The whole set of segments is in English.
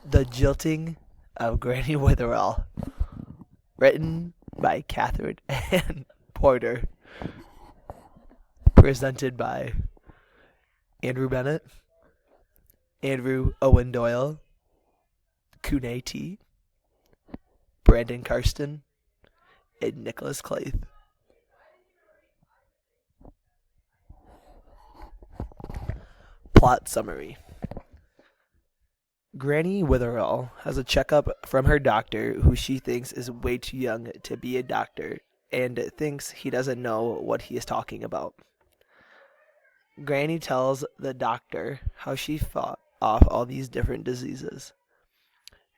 The Jilting of Granny Weatherall, written by Catherine Ann Porter, presented by Andrew Bennett, Andrew Owen Doyle, Kunay T, Brandon Karsten, and Nicholas Claith. Plot summary. Granny Weatherall has a checkup from her doctor, who she thinks is way too young to be a doctor and thinks he doesn't know what he is talking about. Granny tells the doctor how she fought off all these different diseases.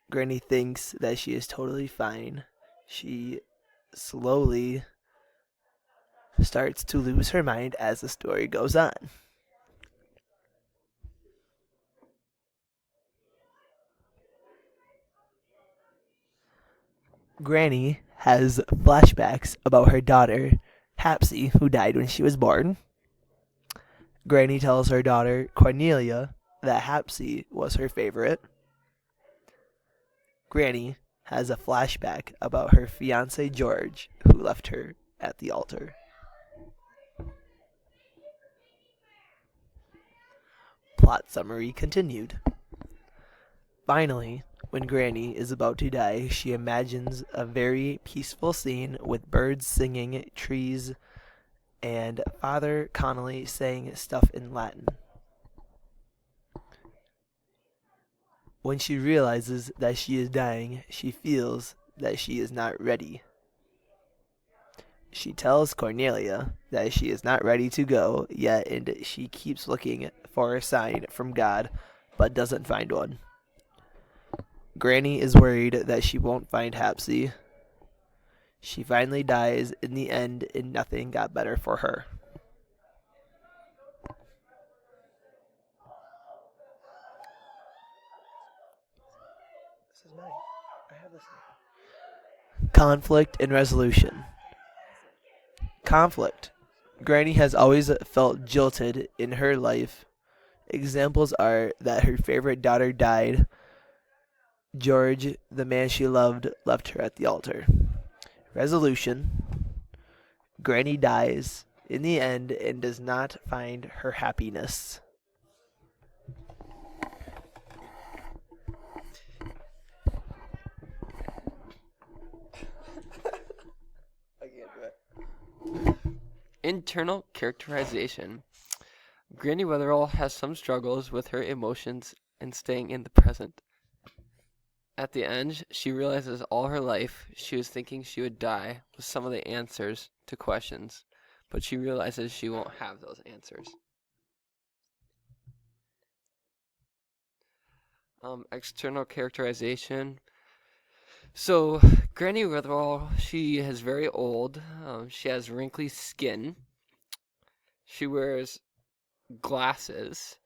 Granny thinks that she is totally fine. She slowly starts to lose her mind as the story goes on. Granny has flashbacks about her daughter, Hapsy, who died when she was born. Granny tells her daughter, Cornelia, that Hapsy was her favorite. Granny has a flashback about her fiance George, who left her at the altar. Plot summary continued. Finally, when Granny is about to die, she imagines a very peaceful scene with birds singing, trees, and Father Connolly saying stuff in Latin. When she realizes that she is dying, she feels that she is not ready. She tells Cornelia that she is not ready to go yet, and she keeps looking for a sign from God, but doesn't find one. Granny is worried that she won't find Hapsy. She finally dies in the end, and nothing got better for her. This is mine. I have this now. Conflict and resolution. Conflict. Granny has always felt jilted in her life. Examples are that her favorite daughter died. George, the man she loved, left her at the altar. Resolution. Granny dies in the end and does not find her happiness. I can't do it. Internal characterization. Granny Weatherall has some struggles with her emotions and staying in the present. At the end, she realizes all her life she was thinking she would die with some of the answers to questions, but she realizes she won't have those answers. External characterization. So, Granny Weatherall, she is very old. She has wrinkly skin. She wears glasses.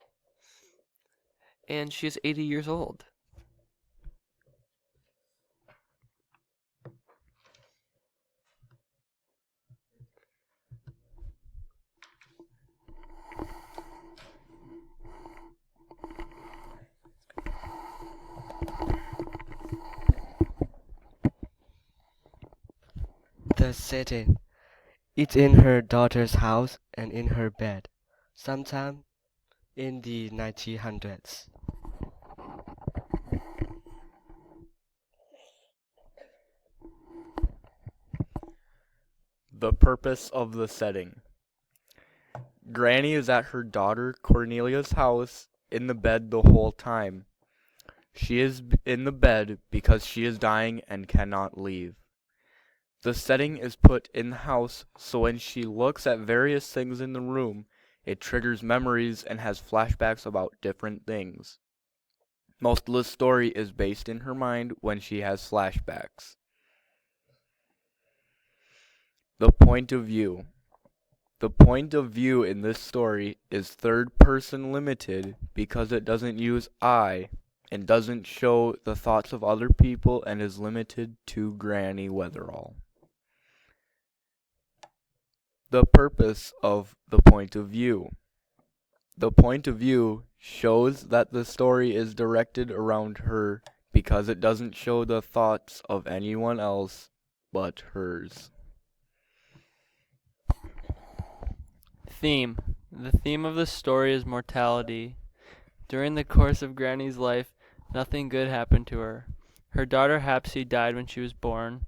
And she's 80 years old. The setting. It's in her daughter's house and in her bed, sometime in the 1900s. The purpose of the setting. Granny is at her daughter Cornelia's house in the bed the whole time. She is in the bed because she is dying and cannot leave. The setting is put in the house so when she looks at various things in the room, it triggers memories and has flashbacks about different things. Most of the story is based in her mind when she has flashbacks. The point of view. The point of view in this story is third person limited because it doesn't use I and doesn't show the thoughts of other people and is limited to Granny Weatherall. The purpose of the point of view. The point of view shows that the story is directed around her because it doesn't show the thoughts of anyone else but hers. Theme. The theme of the story is mortality. During the course of Granny's life, nothing good happened to her. Her daughter Hapsy died when she was born.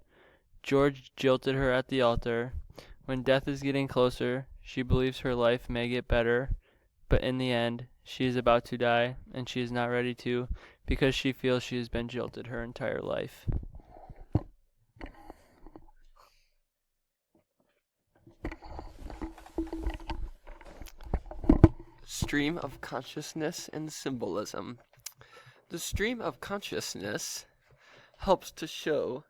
George jilted her at the altar. When death is getting closer, she believes her life may get better, but in the end, she is about to die, and she is not ready to, because she feels she has been jilted her entire life. Stream of consciousness and symbolism. The stream of consciousness helps to show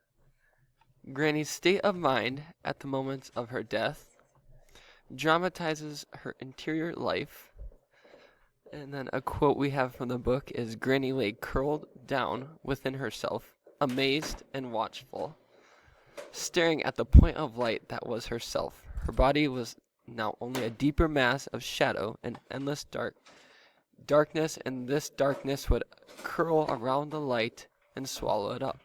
Granny's state of mind at the moment of her death, dramatizes her interior life, and then a quote we have from the book is, Granny lay curled down within herself, amazed and watchful, staring at the point of light that was herself. Her body was now only a deeper mass of shadow and endless darkness, and this darkness would curl around the light and swallow it up.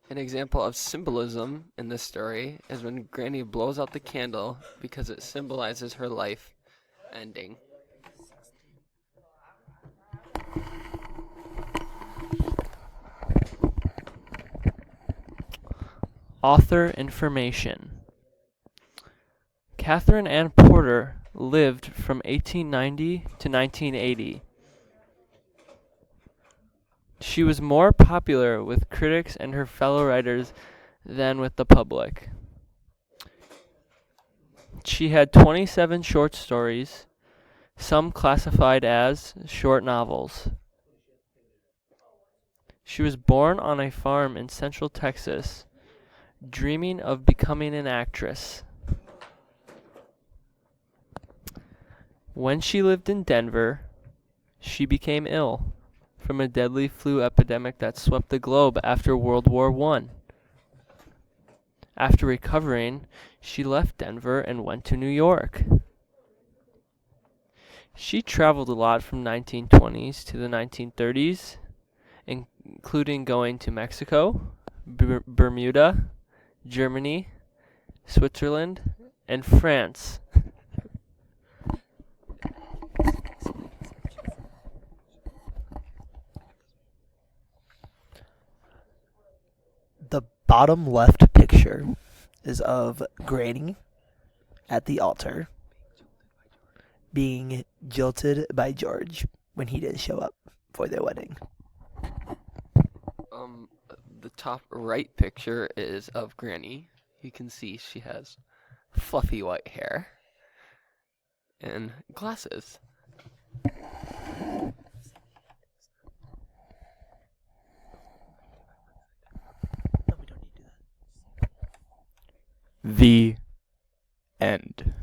An example of symbolism in this story is when Granny blows out the candle because it symbolizes her life ending. Author information. Catherine Ann Porter lived from 1890 to 1980. She was more popular with critics and her fellow writers than with the public. She had 27 short stories, some classified as short novels. She was born on a farm in Central Texas, dreaming of becoming an actress. When she lived in Denver, she became ill from a deadly flu epidemic that swept the globe after World War I. After recovering, she left Denver and went to New York. She traveled a lot from 1920s to the 1930s, including going to Mexico, Bermuda, Germany, Switzerland, and France. The bottom left picture is of Granny at the altar being jilted by George when he didn't show up for their wedding. The top right picture is of Granny. You can see she has fluffy white hair and glasses. The end.